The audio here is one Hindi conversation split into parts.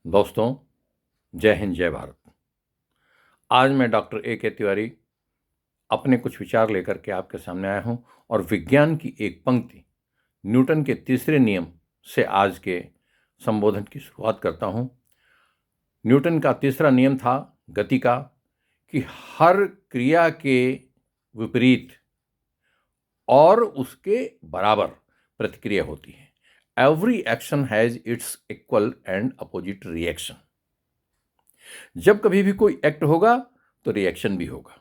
दोस्तों, जय हिंद, जय भारत। आज मैं डॉक्टर ए.के. तिवारी अपने कुछ विचार लेकर के आपके सामने आया हूं और विज्ञान की एक पंक्ति न्यूटन के तीसरे नियम से आज के संबोधन की शुरुआत करता हूं। न्यूटन का तीसरा नियम था गति का कि हर क्रिया के विपरीत और उसके बराबर प्रतिक्रिया होती है। Every action has its equal and opposite reaction. जब कभी भी कोई एक्ट होगा तो रिएक्शन भी होगा।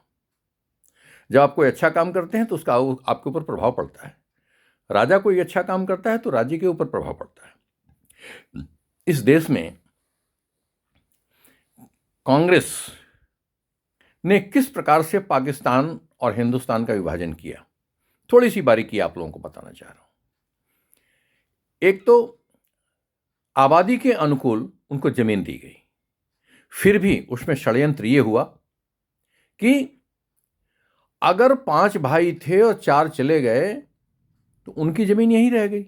जब आप कोई अच्छा काम करते हैं तो उसका आपके ऊपर प्रभाव पड़ता है। राजा कोई अच्छा काम करता है तो राज्य के ऊपर प्रभाव पड़ता है। इस देश में कांग्रेस ने किस प्रकार से पाकिस्तान और हिंदुस्तान का विभाजन किया, थोड़ी सी बारीकी आप लोगों को बताना चाह रहा हूं। एक तो आबादी के अनुकूल उनको जमीन दी गई, फिर भी उसमें षड्यंत्र यह हुआ कि अगर 5 भाई थे और 4 चले गए तो उनकी जमीन यहीं रह गई।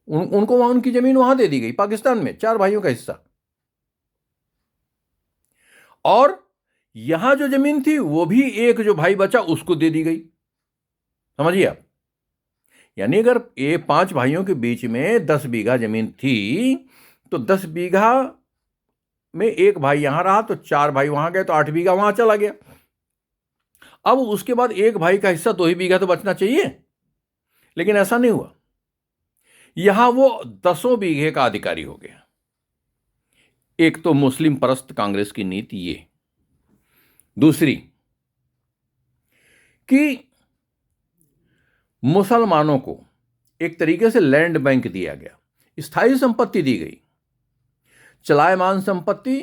उनको वहां उनकी जमीन वहां दे दी गई, पाकिस्तान में 4 भाइयों का हिस्सा। और यहां जो जमीन थी वो भी एक जो भाई बचा उसको दे दी गई। समझिए आप, यानी अगर ये 5 भाइयों के बीच में 10 बीघा जमीन थी तो 10 बीघा में एक भाई यहां रहा तो 4 भाई वहां गए तो 8 बीघा वहां चला गया। अब उसके बाद एक भाई का हिस्सा 2 ही बीघा तो बचना चाहिए, लेकिन ऐसा नहीं हुआ। यहां वो 10 बीघे का अधिकारी हो गया। एक तो मुस्लिम परस्त कांग्रेस की नीति ये। दूसरी कि मुसलमानों को एक तरीके से लैंड बैंक दिया गया, स्थायी संपत्ति दी गई। चलायमान संपत्ति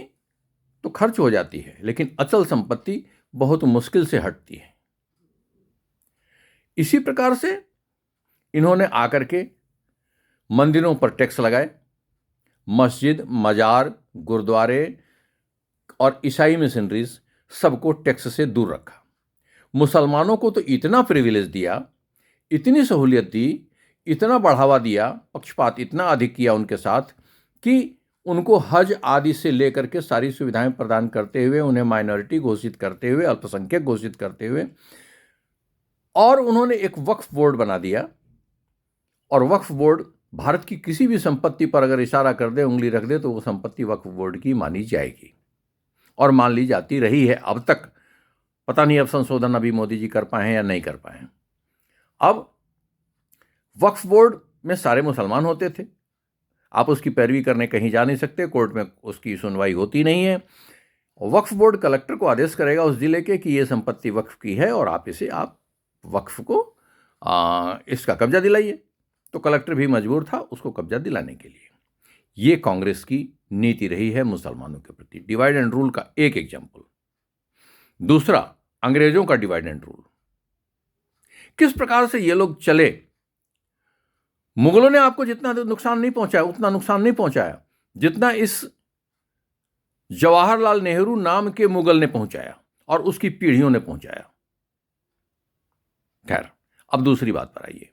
तो खर्च हो जाती है, लेकिन अचल संपत्ति बहुत मुश्किल से हटती है। इसी प्रकार से इन्होंने आकर के मंदिरों पर टैक्स लगाए, मस्जिद, मजार, गुरुद्वारे और ईसाई मिशनरीज सबको टैक्स से दूर रखा। मुसलमानों को तो इतना प्रिविलेज दिया, इतनी सहूलियत दी, इतना बढ़ावा दिया, पक्षपात इतना अधिक किया उनके साथ कि उनको हज आदि से लेकर के सारी सुविधाएं प्रदान करते हुए, उन्हें माइनॉरिटी घोषित करते हुए, अल्पसंख्यक घोषित करते हुए, और उन्होंने एक वक्फ बोर्ड बना दिया। और वक्फ बोर्ड भारत की किसी भी संपत्ति पर अगर इशारा कर दे, उंगली रख दे, तो वो संपत्ति वक्फ बोर्ड की मानी जाएगी और मान ली जाती रही है अब तक। पता नहीं अब संशोधन अभी मोदी जी कर पाए या नहीं कर पाए। अब वक्फ बोर्ड में सारे मुसलमान होते थे, आप उसकी पैरवी करने कहीं जा नहीं सकते, कोर्ट में उसकी सुनवाई होती नहीं है। वक्फ बोर्ड कलेक्टर को आदेश करेगा उस जिले के कि ये संपत्ति वक्फ की है और आप वक्फ को इसका कब्जा दिलाइए। तो कलेक्टर भी मजबूर था उसको कब्जा दिलाने के लिए। ये कांग्रेस की नीति रही है मुसलमानों के प्रति। डिवाइड एंड रूल का एक एग्जाम्पल। दूसरा, अंग्रेजों का डिवाइड एंड रूल। किस प्रकार से ये लोग चले। मुगलों ने आपको जितना नुकसान नहीं पहुंचाया, उतना नुकसान नहीं पहुंचाया जितना इस जवाहरलाल नेहरू नाम के मुगल ने पहुंचाया और उसकी पीढ़ियों ने पहुंचाया। खैर, अब दूसरी बात पर आइए।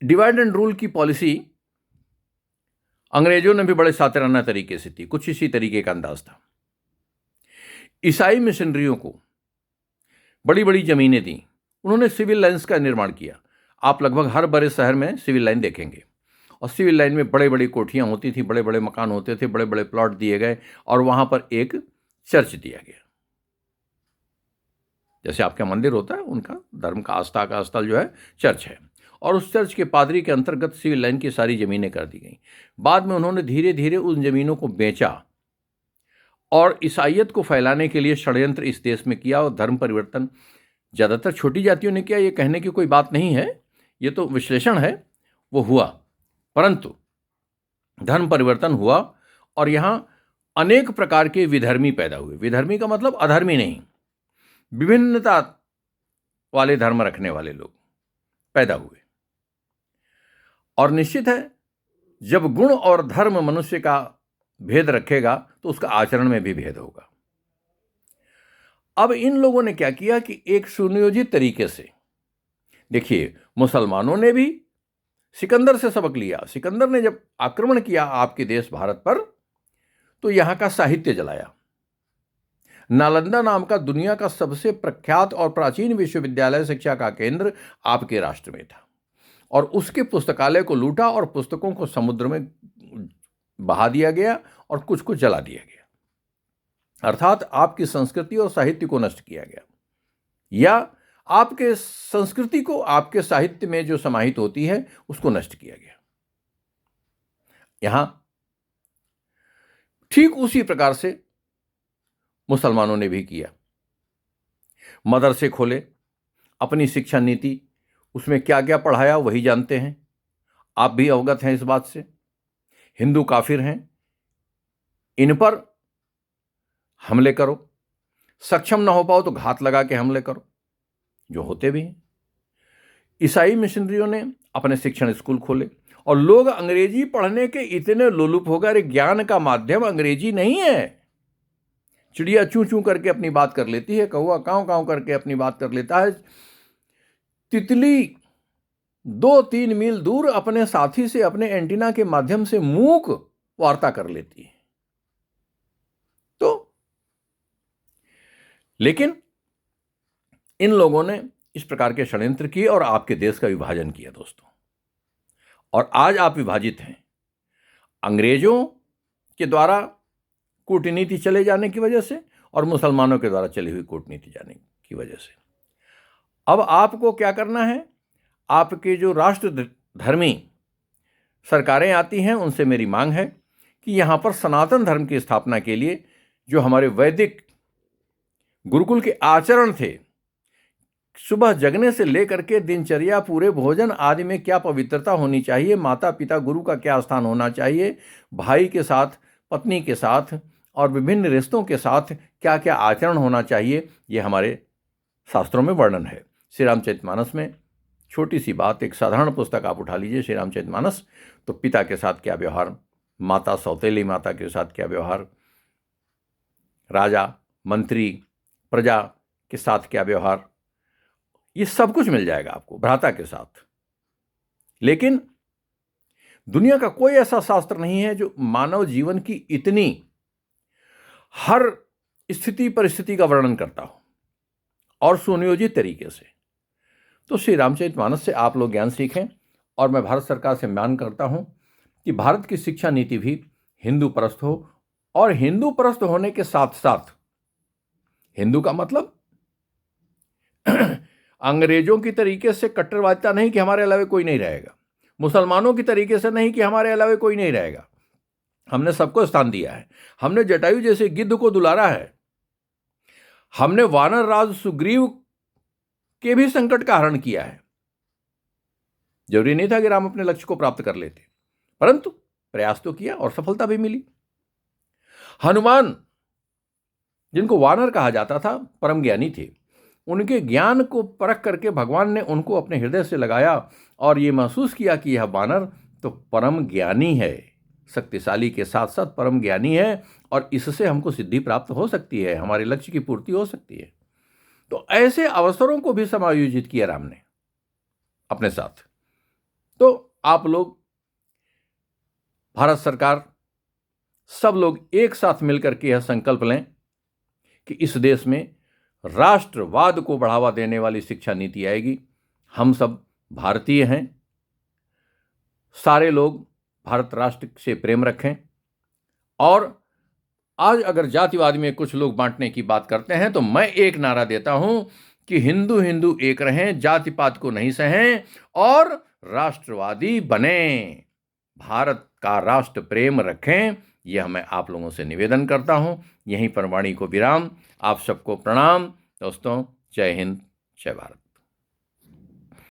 डिवाइड एंड रूल की पॉलिसी अंग्रेजों ने भी बड़े सातिराना तरीके से थी, कुछ इसी तरीके का अंदाज था। ईसाई मिशनरियों को बड़ी बड़ी जमीनें दी, उन्होंने सिविल लाइन्स का निर्माण किया। आप लगभग हर बड़े शहर में सिविल लाइन देखेंगे, और सिविल लाइन में बड़े बड़ी कोठियां होती थी, बड़े बड़े मकान होते थे, बड़े बड़े प्लॉट दिए गए, और वहां पर एक चर्च दिया गया। जैसे आपका मंदिर होता है, उनका धर्म का आस्था का स्थल जो है चर्च है, और उस चर्च के पादरी के अंतर्गत सिविल लाइन की सारी जमीनें कर दी गई। बाद में उन्होंने धीरे धीरे उन जमीनों को बेचा और ईसाइयत को फैलाने के लिए षड्यंत्र इस देश में किया, और धर्म परिवर्तन ज़्यादातर छोटी जातियों ने किया। ये कहने की कोई बात नहीं है, ये तो विश्लेषण है, वो हुआ। परंतु धर्म परिवर्तन हुआ और यहाँ अनेक प्रकार के विधर्मी पैदा हुए। विधर्मी का मतलब अधर्मी नहीं, विभिन्नता वाले धर्म रखने वाले लोग पैदा हुए। और निश्चित है, जब गुण और धर्म मनुष्य का भेद रखेगा तो उसका आचरण में भी भेद होगा। अब इन लोगों ने क्या किया कि एक सुनियोजित तरीके से, देखिए, मुसलमानों ने भी सिकंदर से सबक लिया। सिकंदर ने जब आक्रमण किया आपके देश भारत पर, तो यहां का साहित्य जलाया। नालंदा नाम का दुनिया का सबसे प्रख्यात और प्राचीन विश्वविद्यालय, शिक्षा का केंद्र आपके राष्ट्र में था, और उसके पुस्तकालय को लूटा और पुस्तकों को समुद्र में बहा दिया गया और कुछ कुछ जला दिया गया। अर्थात आपकी संस्कृति और साहित्य को नष्ट किया गया, या आपके संस्कृति को आपके साहित्य में जो समाहित होती है उसको नष्ट किया गया। यहां ठीक उसी प्रकार से मुसलमानों ने भी किया। मदरसे खोले, अपनी शिक्षा नीति, उसमें क्या क्या पढ़ाया वही जानते हैं, आप भी अवगत हैं इस बात से। हिंदू काफिर हैं, इन पर हमले करो, सक्षम ना हो पाओ तो घात लगा के हमले करो, जो होते भी हैं। ईसाई मिशनरियों ने अपने शिक्षण स्कूल खोले, और लोग अंग्रेजी पढ़ने के इतने लोलुप हो गए। ज्ञान का माध्यम अंग्रेजी नहीं है। चिड़िया चूं चूं करके अपनी बात कर लेती है, कौवा कांव कांव करके अपनी बात कर लेता है, तितली 2-3 मील दूर अपने साथी से अपने एंटीना के माध्यम से मूक वार्ता कर लेती है। तो लेकिन इन लोगों ने इस प्रकार के षड्यंत्र किए और आपके देश का विभाजन किया दोस्तों, और आज आप विभाजित हैं अंग्रेजों के द्वारा कूटनीति चले जाने की वजह से और मुसलमानों के द्वारा चली हुई कूटनीति जाने की वजह से। अब आपको क्या करना है? आपके जो राष्ट्र धर्मी सरकारें आती हैं उनसे मेरी मांग है कि यहां पर सनातन धर्म की स्थापना के लिए जो हमारे वैदिक गुरुकुल के आचरण थे, सुबह जगने से लेकर के दिनचर्या, पूरे भोजन आदि में क्या पवित्रता होनी चाहिए, माता पिता गुरु का क्या स्थान होना चाहिए, भाई के साथ, पत्नी के साथ और विभिन्न रिश्तों के साथ क्या क्या आचरण होना चाहिए, ये हमारे शास्त्रों में वर्णन है। श्री रामचरितमानस में छोटी सी बात, एक साधारण पुस्तक आप उठा लीजिए श्री रामचरितमानस, तो पिता के साथ क्या व्यवहार, माता, सौतेली माता के साथ क्या व्यवहार, राजा, मंत्री, प्रजा के साथ क्या व्यवहार, ये सब कुछ मिल जाएगा आपको भ्राता के साथ। लेकिन दुनिया का कोई ऐसा शास्त्र नहीं है जो मानव जीवन की इतनी हर स्थिति परिस्थिति का वर्णन करता हो और सुनियोजित तरीके से। तो श्री रामचरितमानस से आप लोग ज्ञान सीखें, और मैं भारत सरकार से मांग करता हूं कि भारत की शिक्षा नीति भी हिंदू परस्त हो, और हिंदू परस्त होने के साथ साथ, हिंदू का मतलब अंग्रेजों की तरीके से कट्टरवादिता नहीं कि हमारे अलावा कोई नहीं रहेगा, मुसलमानों की तरीके से नहीं कि हमारे अलावा कोई नहीं रहेगा। हमने सबको स्थान दिया है, हमने जटायु जैसे गिद्ध को दुलारा है, हमने वानर राज सुग्रीव के भी संकट का हरण किया है। जरूरी नहीं था कि राम अपने लक्ष्य को प्राप्त कर लेते, परंतु प्रयास तो किया और सफलता भी मिली। हनुमान, जिनको वानर कहा जाता था, परम ज्ञानी थे, उनके ज्ञान को परख करके भगवान ने उनको अपने हृदय से लगाया और ये महसूस किया कि यह वानर तो परम ज्ञानी है, शक्तिशाली के साथ साथ परम ज्ञानी है, और इससे हमको सिद्धि प्राप्त हो सकती है, हमारे लक्ष्य की पूर्ति हो सकती है। तो ऐसे अवसरों को भी समायोजित किया राम ने अपने साथ। तो आप लोग, भारत सरकार, सब लोग एक साथ मिलकर के यह संकल्प लें कि इस देश में राष्ट्रवाद को बढ़ावा देने वाली शिक्षा नीति आएगी। हम सब भारतीय हैं, सारे लोग भारत राष्ट्र से प्रेम रखें। और आज अगर जातिवाद में कुछ लोग बांटने की बात करते हैं, तो मैं एक नारा देता हूं कि हिंदू हिंदू एक रहें, जाति पात को नहीं सहें और राष्ट्रवादी बनें, भारत का राष्ट्र प्रेम रखें। यह मैं आप लोगों से निवेदन करता हूं। यहीं पर वाणी को विराम। आप सबको प्रणाम दोस्तों। जय हिंद, जय भारत।